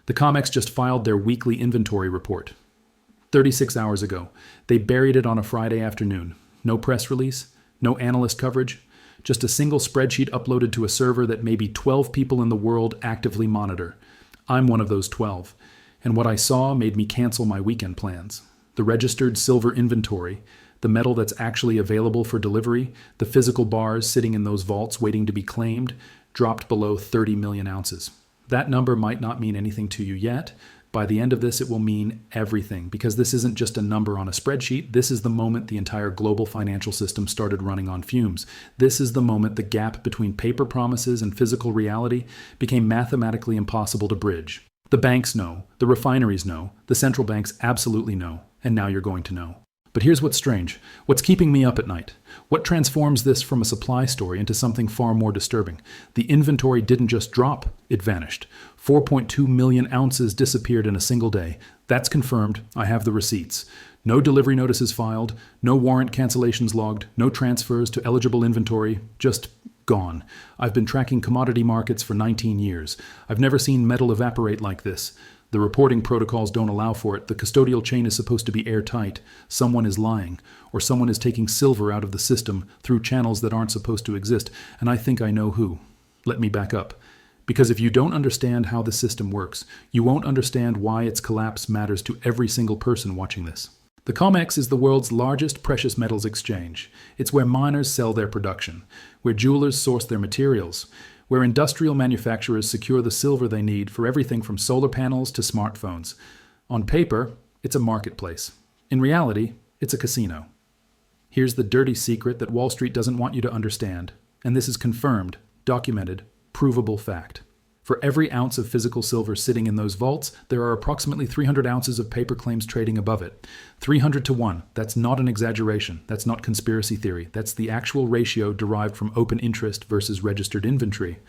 The COMEX just filed their weekly inventory report. 36 hours ago, they buried it on a Friday afternoon. No press release, no analyst coverage, just a single spreadsheet uploaded to a server that maybe 12 people in the world actively monitor. I'm one of those 12, and what I saw made me cancel my weekend plans. The registered silver inventory, the metal that's actually available for delivery, the physical bars sitting in those vaults waiting to be claimed, dropped below 30 million ounces. That number might not mean anything to you yet. By the end of this, it will mean everything, because this isn't just a number on a spreadsheet. This is the moment the entire global financial system started running on fumes. This is the moment the gap between paper promises and physical reality became mathematically impossible to bridge. The banks know, the refineries know, the central banks absolutely know, and now you're going to know. But here's what's strange. What's keeping me up at night? What transforms this from a supply story into something far more disturbing? The inventory didn't just drop, it vanished. 4.2 million ounces disappeared in a single day. That's confirmed. I have the receipts. No delivery notices filed, no warrant cancellations logged, no transfers to eligible inventory, just gone. I've been tracking commodity markets for 19 years. I've never seen metal evaporate like this. The reporting protocols don't allow for it. The custodial chain is supposed to be airtight. Someone is lying, or someone is taking silver out of the system through channels that aren't supposed to exist, and I think I know who. Let me back up. Because if you don't understand how the system works, you won't understand why its collapse matters to every single person watching this. The COMEX is the world's largest precious metals exchange. It's where miners sell their production, where jewelers source their materials, where industrial manufacturers secure the silver they need for everything from solar panels to smartphones. On paper, it's a marketplace. In reality, it's a casino. Here's the dirty secret that Wall Street doesn't want you to understand, and this is confirmed, documented, provable fact. For every ounce of physical silver sitting in those vaults, there are approximately 300 ounces of paper claims trading above it. 300 to 1. That's not an exaggeration. That's not conspiracy theory. That's the actual ratio derived from open interest versus registered inventory.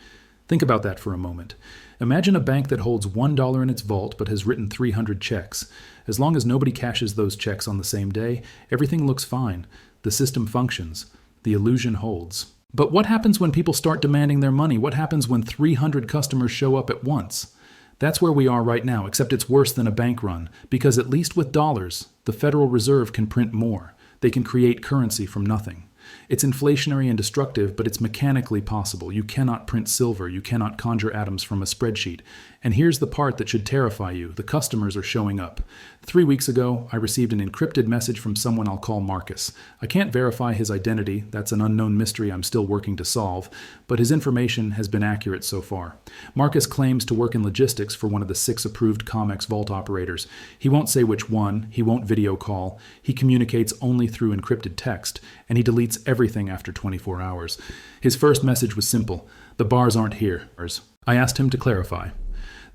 Think about that for a moment. Imagine a bank that holds $1 in its vault but has written 300 checks. As long as nobody cashes those checks on the same day, everything looks fine. The system functions. The illusion holds. But what happens when people start demanding their money? What happens when 300 customers show up at once? That's where we are right now, except it's worse than a bank run, because at least with dollars, the Federal Reserve can print more. They can create currency from nothing. It's inflationary and destructive, but it's mechanically possible. You cannot print silver. You cannot conjure atoms from a spreadsheet. And here's the part that should terrify you. The customers are showing up. 3 weeks ago, I received an encrypted message from someone I'll call Marcus. I can't verify his identity. That's an unknown mystery I'm still working to solve, but his information has been accurate so far. Marcus claims to work in logistics for one of the 6 approved COMEX vault operators. He won't say which one. He won't video call. He communicates only through encrypted text, and he deletes everything after 24 hours. His first message was simple. The bars aren't here. I asked him to clarify.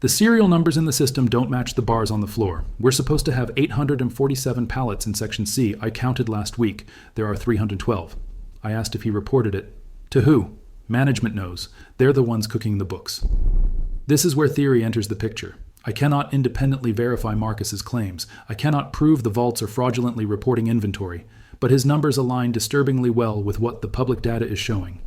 The serial numbers in the system don't match the bars on the floor. We're supposed to have 847 pallets in Section C. I counted last week. There are 312. I asked if he reported it. To who? Management knows. They're the ones cooking the books. This is where theory enters the picture. I cannot independently verify Marcus's claims. I cannot prove the vaults are fraudulently reporting inventory. But his numbers align disturbingly well with what the public data is showing.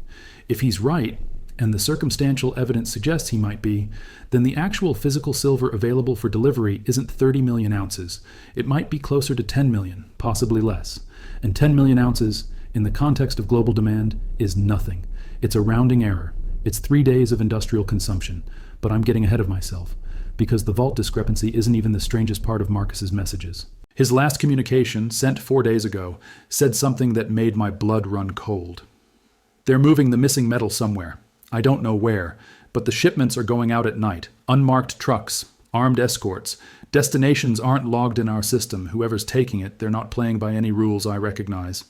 If he's right, and the circumstantial evidence suggests he might be, then the actual physical silver available for delivery isn't 30 million ounces. It might be closer to 10 million, possibly less. And 10 million ounces, in the context of global demand, is nothing. It's a rounding error. It's 3 days of industrial consumption. But I'm getting ahead of myself, because the vault discrepancy isn't even the strangest part of Marcus's messages. His last communication, sent 4 days ago, said something that made my blood run cold. They're moving the missing metal somewhere. I don't know where, but the shipments are going out at night. Unmarked trucks, armed escorts. Destinations aren't logged in our system. Whoever's taking it, they're not playing by any rules I recognize.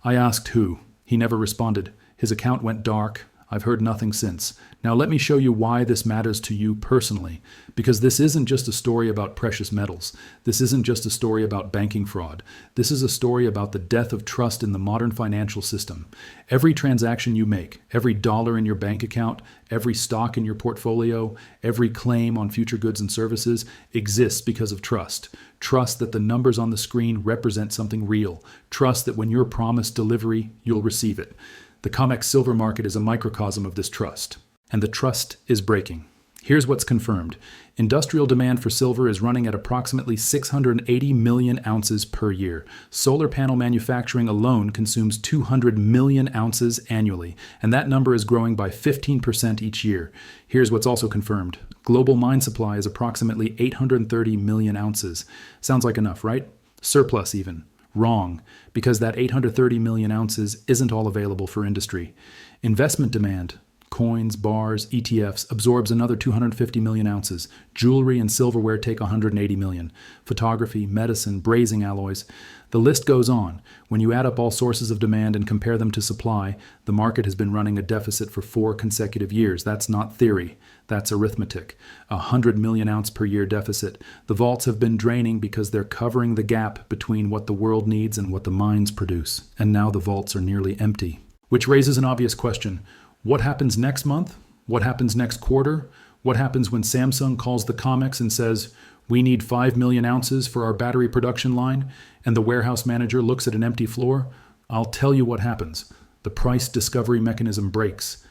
I asked who. He never responded. His account went dark. I've heard nothing since. Now let me show you why this matters to you personally, because this isn't just a story about precious metals. This isn't just a story about banking fraud. This is a story about the death of trust in the modern financial system. Every transaction you make, every dollar in your bank account, every stock in your portfolio, every claim on future goods and services exists because of trust. Trust that the numbers on the screen represent something real. Trust that when you're promised delivery, you'll receive it. The COMEX silver market is a microcosm of this trust, and the trust is breaking. Here's what's confirmed. Industrial demand for silver is running at approximately 680 million ounces per year. Solar panel manufacturing alone consumes 200 million ounces annually, and that number is growing by 15% each year. Here's what's also confirmed. Global mine supply is approximately 830 million ounces. Sounds like enough, right? Surplus even. Wrong, because that 830 million ounces isn't all available for industry. Investment demand, coins, bars, ETFs, absorbs another 250 million ounces. Jewelry and silverware take 180 million. Photography, medicine, brazing alloys. The list goes on. When you add up all sources of demand and compare them to supply, the market has been running a deficit for 4 consecutive years. That's not theory. That's arithmetic. 100 million ounce per year deficit. The vaults have been draining because they're covering the gap between what the world needs and what the mines produce. And now the vaults are nearly empty. Which raises an obvious question. What happens next month? What happens next quarter? What happens when Samsung calls the COMEX and says, we need 5 million ounces for our battery production line, and the warehouse manager looks at an empty floor? I'll tell you what happens. The price discovery mechanism breaks.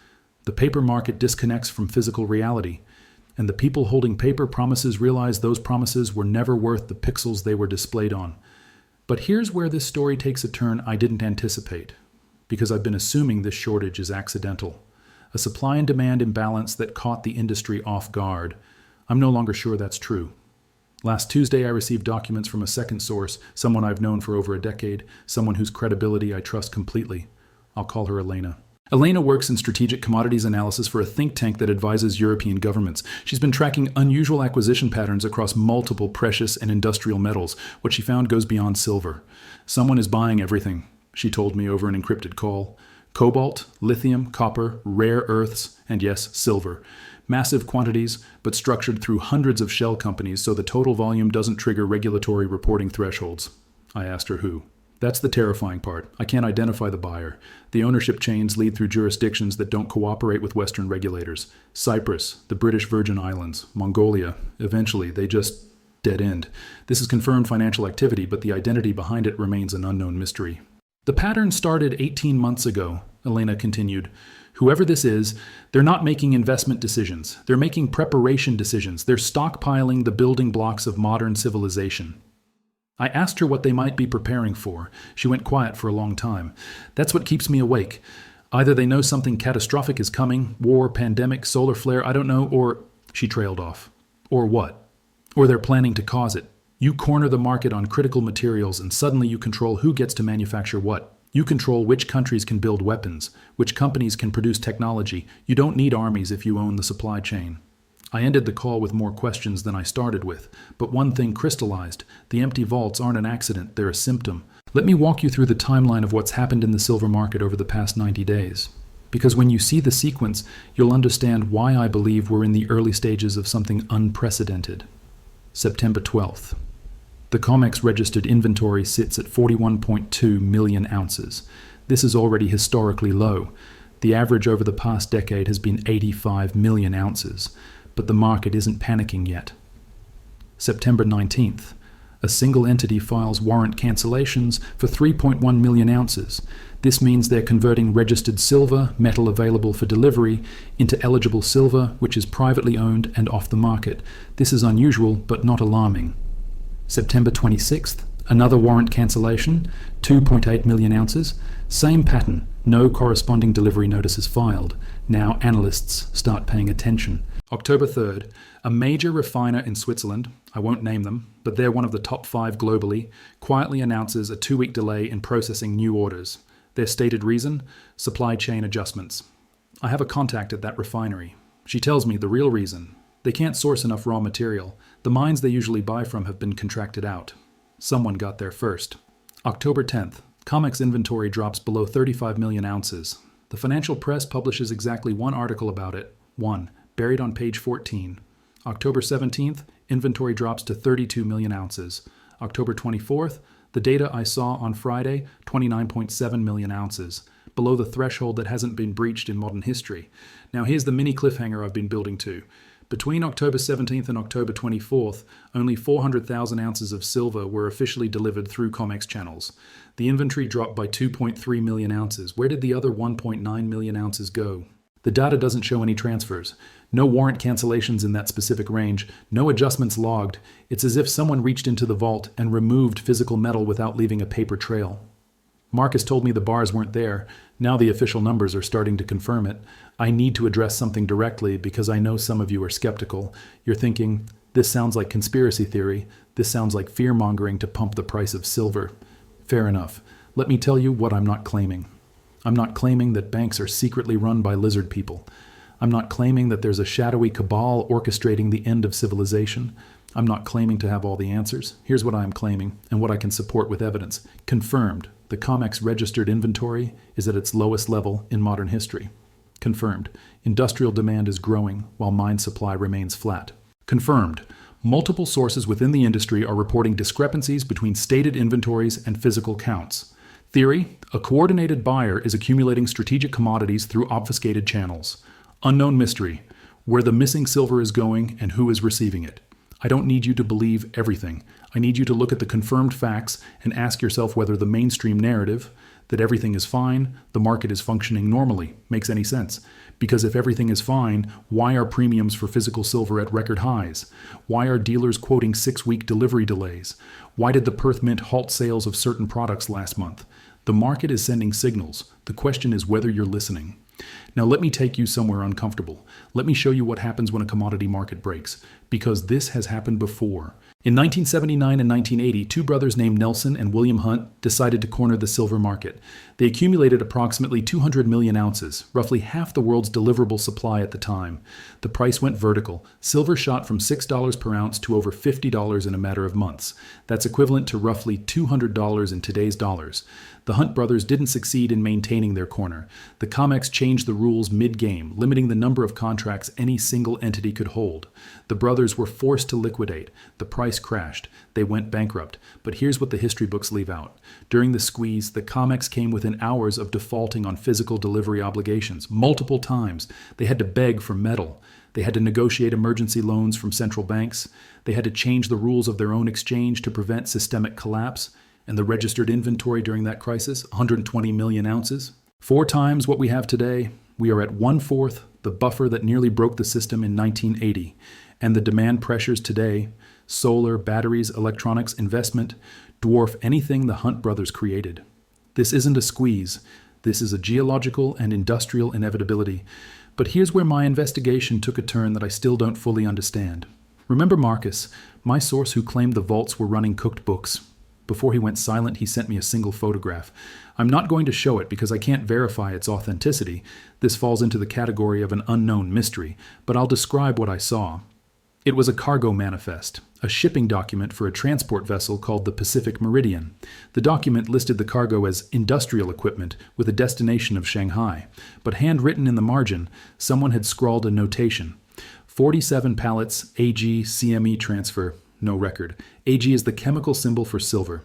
The paper market disconnects from physical reality, and the people holding paper promises realize those promises were never worth the pixels they were displayed on. But here's where this story takes a turn I didn't anticipate, because I've been assuming this shortage is accidental. A supply and demand imbalance that caught the industry off guard. I'm no longer sure that's true. Last Tuesday, I received documents from a second source, someone I've known for over a decade, someone whose credibility I trust completely. I'll call her Elena. Elena works in strategic commodities analysis for a think tank that advises European governments. She's been tracking unusual acquisition patterns across multiple precious and industrial metals. What she found goes beyond silver. Someone is buying everything, she told me over an encrypted call. Cobalt, lithium, copper, rare earths, and yes, silver. Massive quantities, but structured through hundreds of shell companies so the total volume doesn't trigger regulatory reporting thresholds. I asked her who. That's the terrifying part. I can't identify the buyer. The ownership chains lead through jurisdictions that don't cooperate with Western regulators. Cyprus, the British Virgin Islands, Mongolia. Eventually, they just dead end. This is confirmed financial activity, but the identity behind it remains an unknown mystery. The pattern started 18 months ago, Elena continued. Whoever this is, they're not making investment decisions. They're making preparation decisions. They're stockpiling the building blocks of modern civilization. I asked her what they might be preparing for. She went quiet for a long time. That's what keeps me awake. Either they know something catastrophic is coming, war, pandemic, solar flare, I don't know, or she trailed off. Or what? Or they're planning to cause it. You corner the market on critical materials and suddenly you control who gets to manufacture what. You control which countries can build weapons, which companies can produce technology. You don't need armies if you own the supply chain. I ended the call with more questions than I started with, but one thing crystallized. The empty vaults aren't an accident, they're a symptom. Let me walk you through the timeline of what's happened in the silver market over the past 90 days. Because when you see the sequence, you'll understand why I believe we're in the early stages of something unprecedented. September 12th. The COMEX registered inventory sits at 41.2 million ounces. This is already historically low. The average over the past decade has been 85 million ounces, but the market isn't panicking yet. September 19th. A single entity files warrant cancellations for 3.1 million ounces. This means they're converting registered silver, metal available for delivery, into eligible silver, which is privately owned and off the market. This is unusual, but not alarming. September 26th, another warrant cancellation, 2.8 million ounces. Same pattern, no corresponding delivery notices filed. Now analysts start paying attention. October 3rd, a major refiner in Switzerland, I won't name them, but they're one of the top 5 globally, quietly announces a 2-week delay in processing new orders. Their stated reason? Supply chain adjustments. I have a contact at that refinery. She tells me the real reason. They can't source enough raw material. The mines they usually buy from have been contracted out. Someone got there first. October 10th, COMEX inventory drops below 35 million ounces. The financial press publishes exactly one article about it. One, buried on page 14. October 17th, inventory drops to 32 million ounces. October 24th, the data I saw on Friday, 29.7 million ounces, below the threshold that hasn't been breached in modern history. Now here's the mini cliffhanger I've been building to. Between October 17th and October 24th, only 400,000 ounces of silver were officially delivered through COMEX channels. The inventory dropped by 2.3 million ounces. Where did the other 1.9 million ounces go? The data doesn't show any transfers. No warrant cancellations in that specific range, no adjustments logged. It's as if someone reached into the vault and removed physical metal without leaving a paper trail. Marcus told me the bars weren't there. Now the official numbers are starting to confirm it. I need to address something directly because I know some of you are skeptical. You're thinking, this sounds like conspiracy theory. This sounds like fear-mongering to pump the price of silver. Fair enough. Let me tell you what I'm not claiming. I'm not claiming that banks are secretly run by lizard people. I'm not claiming that there's a shadowy cabal orchestrating the end of civilization. I'm not claiming to have all the answers. Here's what I am claiming, and what I can support with evidence. Confirmed, the COMEX registered inventory is at its lowest level in modern history. Confirmed, industrial demand is growing while mine supply remains flat. Confirmed, multiple sources within the industry are reporting discrepancies between stated inventories and physical counts. Theory, a coordinated buyer is accumulating strategic commodities through obfuscated channels. Unknown mystery, where the missing silver is going and who is receiving it. I don't need you to believe everything. I need you to look at the confirmed facts and ask yourself whether the mainstream narrative, that everything is fine, the market is functioning normally, makes any sense. Because if everything is fine, why are premiums for physical silver at record highs? Why are dealers quoting 6-week delivery delays? Why did the Perth Mint halt sales of certain products last month? The market is sending signals. The question is whether you're listening. Now let me take you somewhere uncomfortable. Let me show you what happens when a commodity market breaks, because this has happened before. In 1979 and 1980, two brothers named Nelson and William Hunt decided to corner the silver market. They accumulated approximately 200 million ounces, roughly half the world's deliverable supply at the time. The price went vertical. Silver shot from $6 per ounce to over $50 in a matter of months. That's equivalent to roughly $200 in today's dollars. The Hunt brothers didn't succeed in maintaining their corner. The COMEX changed the rules mid-game, limiting the number of contracts any single entity could hold. The brothers were forced to liquidate. The price crashed. They went bankrupt. But here's what the history books leave out. During the squeeze, the COMEX came within hours of defaulting on physical delivery obligations. Multiple times. They had to beg for metal. They had to negotiate emergency loans from central banks. They had to change the rules of their own exchange to prevent systemic collapse. And the registered inventory during that crisis, 120 million ounces. 4 times what we have today. We are at 1/4 the buffer that nearly broke the system in 1980. And the demand pressures today, solar, batteries, electronics, investment, dwarf anything the Hunt brothers created. This isn't a squeeze. This is a geological and industrial inevitability. But here's where my investigation took a turn that I still don't fully understand. Remember Marcus, my source who claimed the vaults were running cooked books. Before he went silent, he sent me a single photograph. I'm not going to show it because I can't verify its authenticity. This falls into the category of an unknown mystery, but I'll describe what I saw. It was a cargo manifest, a shipping document for a transport vessel called the Pacific Meridian. The document listed the cargo as industrial equipment with a destination of Shanghai, but handwritten in the margin, someone had scrawled a notation. 47 pallets, AG, CME transfer. No record. AG is the chemical symbol for silver.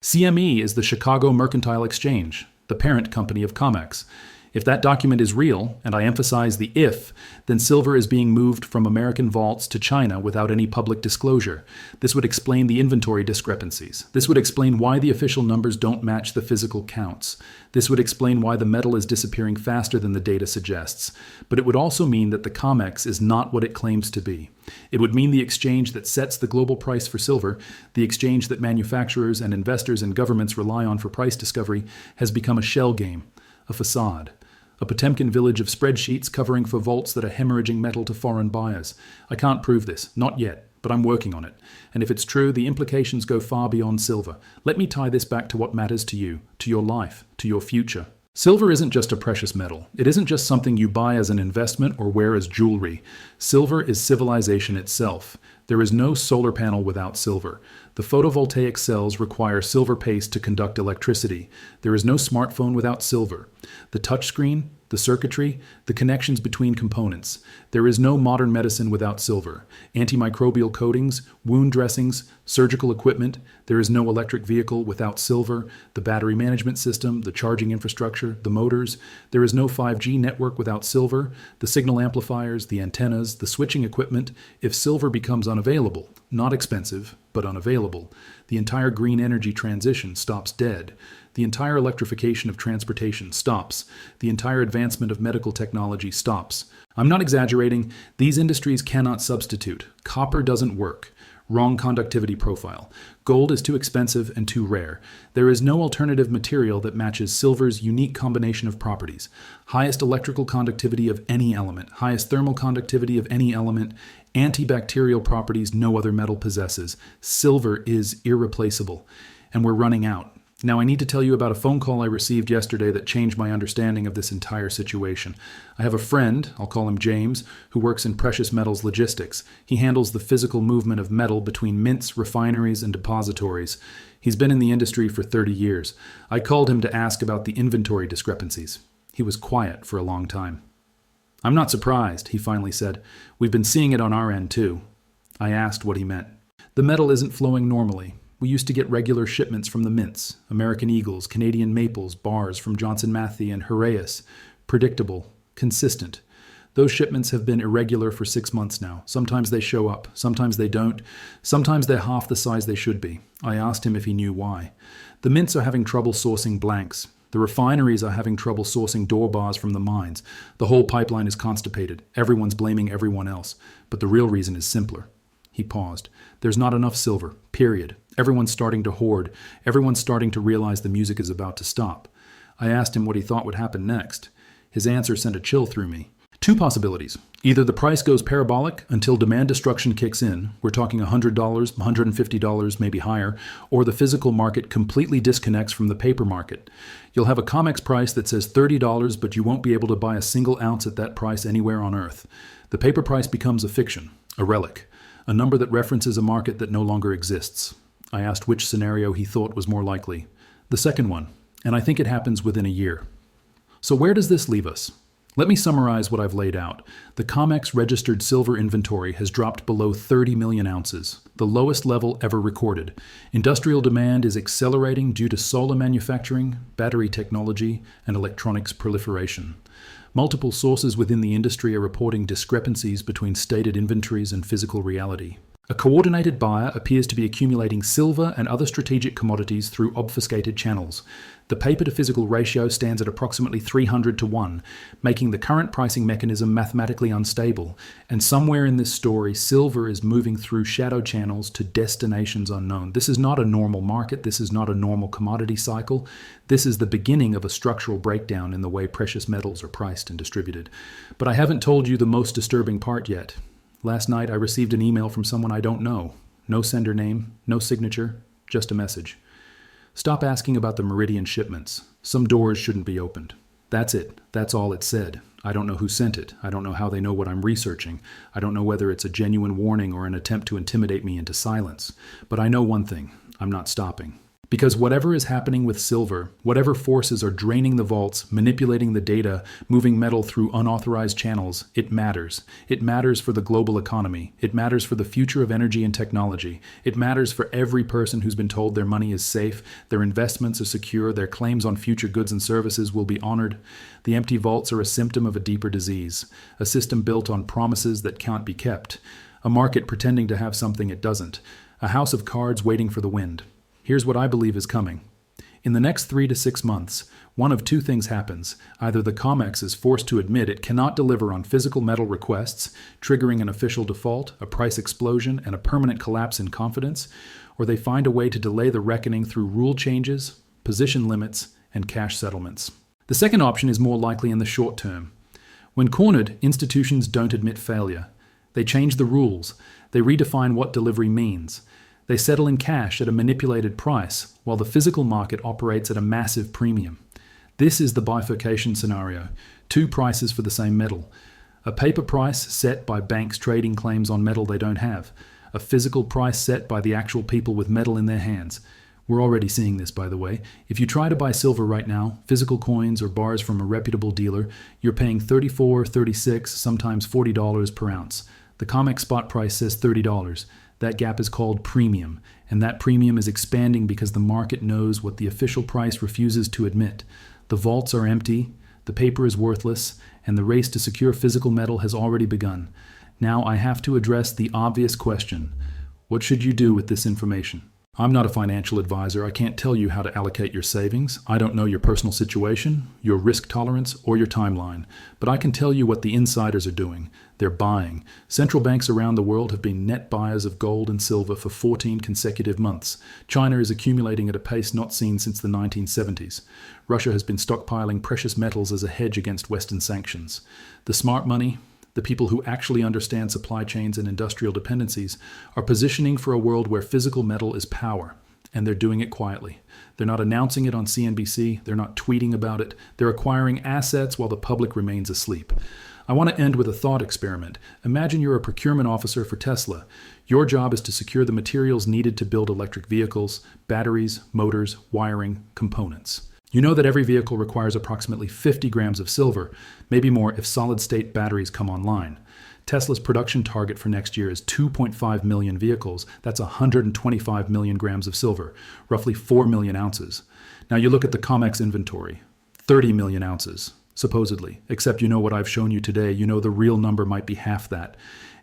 CME is the Chicago Mercantile Exchange, the parent company of COMEX. If that document is real, and I emphasize the if, then silver is being moved from American vaults to China without any public disclosure. This would explain the inventory discrepancies. This would explain why the official numbers don't match the physical counts. This would explain why the metal is disappearing faster than the data suggests. But it would also mean that the COMEX is not what it claims to be. It would mean the exchange that sets the global price for silver, the exchange that manufacturers and investors and governments rely on for price discovery, has become a shell game, a facade. A Potemkin village of spreadsheets covering for vaults that are hemorrhaging metal to foreign buyers. I can't prove this, not yet, but I'm working on it. And if it's true, the implications go far beyond silver. Let me tie this back to what matters to you, to your life, to your future. Silver isn't just a precious metal. It isn't just something you buy as an investment or wear as jewelry. Silver is civilization itself. There is no solar panel without silver. The photovoltaic cells require silver paste to conduct electricity. There is no smartphone without silver. The touchscreen, the circuitry, the connections between components. There is no modern medicine without silver. Antimicrobial coatings, wound dressings, surgical equipment. There is no electric vehicle without silver. The battery management system, the charging infrastructure, the motors. There is no 5G network without silver. The signal amplifiers, the antennas, the switching equipment. If silver becomes unavailable, not expensive, but unavailable. The entire green energy transition stops dead. The entire electrification of transportation stops. The entire advancement of medical technology stops. I'm not exaggerating. These industries cannot substitute. Copper doesn't work. Wrong conductivity profile. Gold is too expensive and too rare. There is no alternative material that matches silver's unique combination of properties. Highest electrical conductivity of any element, highest thermal conductivity of any element, antibacterial properties no other metal possesses. Silver is irreplaceable, and we're running out. Now, I need to tell you about a phone call I received yesterday that changed my understanding of this entire situation. I have a friend, I'll call him James, who works in precious metals logistics. He handles the physical movement of metal between mints, refineries, and depositories. He's been in the industry for 30 years. I called him to ask about the inventory discrepancies. He was quiet for a long time. "I'm not surprised," he finally said. "We've been seeing it on our end, too." I asked what he meant. "The metal isn't flowing normally. We used to get regular shipments from the mints, American Eagles, Canadian Maples, bars from Johnson Matthey and Heraeus. Predictable, consistent. Those shipments have been irregular for 6 months now. Sometimes they show up, sometimes they don't. Sometimes they're half the size they should be." I asked him if he knew why. "The mints are having trouble sourcing blanks. The refineries are having trouble sourcing door bars from the mines. The whole pipeline is constipated. Everyone's blaming everyone else. But the real reason is simpler." He paused. "There's not enough silver, period. Everyone's starting to hoard. Everyone's starting to realize the music is about to stop." I asked him what he thought would happen next. His answer sent a chill through me. Two possibilities. Either the price goes parabolic until demand destruction kicks in, we're talking $100, $150, maybe higher, or the physical market completely disconnects from the paper market. You'll have a COMEX price that says $30, but you won't be able to buy a single ounce at that price anywhere on Earth. The paper price becomes a fiction, a relic, a number that references a market that no longer exists. I asked which scenario he thought was more likely. The second one, and I think it happens within a year. So where does this leave us? Let me summarize what I've laid out. The COMEX registered silver inventory has dropped below 30 million ounces, the lowest level ever recorded. Industrial demand is accelerating due to solar manufacturing, battery technology, and electronics proliferation. Multiple sources within the industry are reporting discrepancies between stated inventories and physical reality. A coordinated buyer appears to be accumulating silver and other strategic commodities through obfuscated channels. The paper-to-physical ratio stands at approximately 300 to 1, making the current pricing mechanism mathematically unstable. And somewhere in this story, silver is moving through shadow channels to destinations unknown. This is not a normal market. This is not a normal commodity cycle. This is the beginning of a structural breakdown in the way precious metals are priced and distributed. But I haven't told you the most disturbing part yet. Last night, I received an email from someone I don't know. No sender name, no signature, just a message. "Stop asking about the Meridian shipments. Some doors shouldn't be opened." That's it. That's all it said. I don't know who sent it. I don't know how they know what I'm researching. I don't know whether it's a genuine warning or an attempt to intimidate me into silence. But I know one thing. I'm not stopping. Because whatever is happening with silver, whatever forces are draining the vaults, manipulating the data, moving metal through unauthorized channels, it matters. It matters for the global economy. It matters for the future of energy and technology. It matters for every person who's been told their money is safe, their investments are secure, their claims on future goods and services will be honored. The empty vaults are a symptom of a deeper disease, a system built on promises that can't be kept, a market pretending to have something it doesn't, a house of cards waiting for the wind. Here's what I believe is coming. In the next 3 to 6 months, one of two things happens. Either the COMEX is forced to admit it cannot deliver on physical metal requests, triggering an official default, a price explosion, and a permanent collapse in confidence, or they find a way to delay the reckoning through rule changes, position limits, and cash settlements. The second option is more likely in the short term. When cornered, institutions don't admit failure. They change the rules. They redefine what delivery means. They settle in cash at a manipulated price, while the physical market operates at a massive premium. This is the bifurcation scenario. Two prices for the same metal. A paper price set by banks trading claims on metal they don't have. A physical price set by the actual people with metal in their hands. We're already seeing this, by the way. If you try to buy silver right now, physical coins or bars from a reputable dealer, you're paying $34, $36, sometimes $40 per ounce. The COMEX spot price says $30. That gap is called premium, and that premium is expanding because the market knows what the official price refuses to admit. The vaults are empty, the paper is worthless, and the race to secure physical metal has already begun. Now I have to address the obvious question. What should you do with this information? I'm not a financial advisor. I can't tell you how to allocate your savings. I don't know your personal situation, your risk tolerance, or your timeline. But I can tell you what the insiders are doing. They're buying. Central banks around the world have been net buyers of gold and silver for 14 consecutive months. China is accumulating at a pace not seen since the 1970s. Russia has been stockpiling precious metals as a hedge against Western sanctions. The smart money, the people who actually understand supply chains and industrial dependencies, are positioning for a world where physical metal is power, and they're doing it quietly. They're not announcing it on CNBC, they're not tweeting about it, they're acquiring assets while the public remains asleep. I want to end with a thought experiment. Imagine you're a procurement officer for Tesla. Your job is to secure the materials needed to build electric vehicles, batteries, motors, wiring, components. You know that every vehicle requires approximately 50 grams of silver, maybe more if solid-state batteries come online. Tesla's production target for next year is 2.5 million vehicles. That's 125 million grams of silver, roughly 4 million ounces. Now you look at the COMEX inventory, 30 million ounces, supposedly. Except you know what I've shown you today. You know the real number might be half that.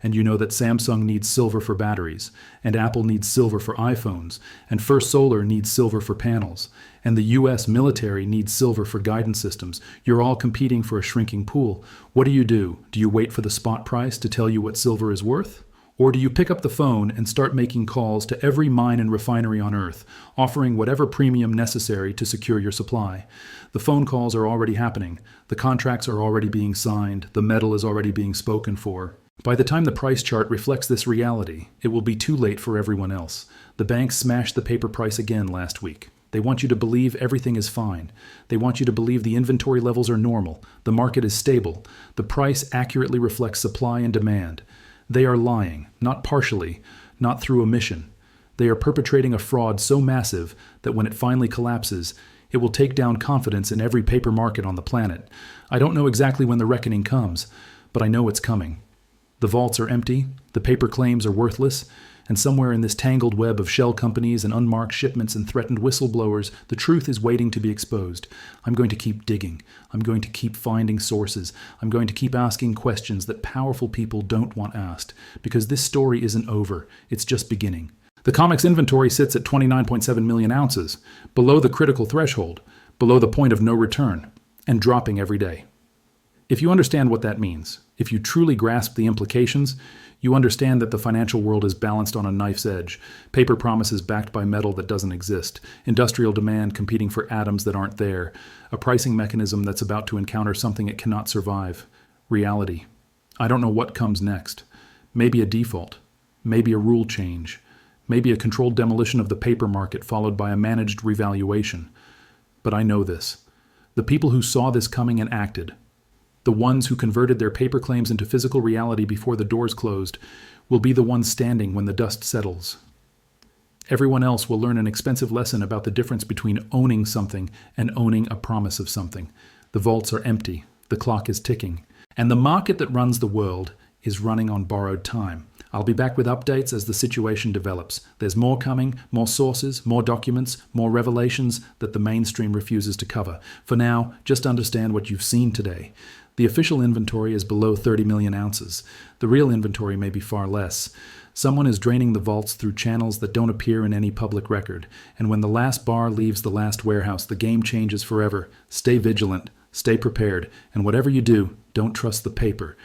And you know that Samsung needs silver for batteries, and Apple needs silver for iPhones, and First Solar needs silver for panels, and the US military needs silver for guidance systems. You're all competing for a shrinking pool. What do? Do you wait for the spot price to tell you what silver is worth? Or do you pick up the phone and start making calls to every mine and refinery on Earth, offering whatever premium necessary to secure your supply? The phone calls are already happening. The contracts are already being signed. The metal is already being spoken for. By the time the price chart reflects this reality, it will be too late for everyone else. The banks smashed the paper price again last week. They want you to believe everything is fine. They want you to believe the inventory levels are normal, the market is stable, the price accurately reflects supply and demand. They are lying, not partially, not through omission. They are perpetrating a fraud so massive that when it finally collapses, it will take down confidence in every paper market on the planet. I don't know exactly when the reckoning comes, but I know it's coming. The vaults are empty, the paper claims are worthless, and somewhere in this tangled web of shell companies and unmarked shipments and threatened whistleblowers, the truth is waiting to be exposed. I'm going to keep digging. I'm going to keep finding sources. I'm going to keep asking questions that powerful people don't want asked, because this story isn't over. It's just beginning. The COMEX inventory sits at 29.7 million ounces, below the critical threshold, below the point of no return, and dropping every day. If you understand what that means, if you truly grasp the implications, you understand that the financial world is balanced on a knife's edge, paper promises backed by metal that doesn't exist, industrial demand competing for atoms that aren't there, a pricing mechanism that's about to encounter something it cannot survive, reality. I don't know what comes next. Maybe a default, maybe a rule change, maybe a controlled demolition of the paper market followed by a managed revaluation. But I know this. The people who saw this coming and acted, the ones who converted their paper claims into physical reality before the doors closed, will be the ones standing when the dust settles. Everyone else will learn an expensive lesson about the difference between owning something and owning a promise of something. The vaults are empty, the clock is ticking, and the market that runs the world is running on borrowed time. I'll be back with updates as the situation develops. There's more coming, more sources, more documents, more revelations that the mainstream refuses to cover. For now, just understand what you've seen today. The official inventory is below 30 million ounces. The real inventory may be far less. Someone is draining the vaults through channels that don't appear in any public record. And when the last bar leaves the last warehouse, the game changes forever. Stay vigilant, stay prepared, and whatever you do, don't trust the paper.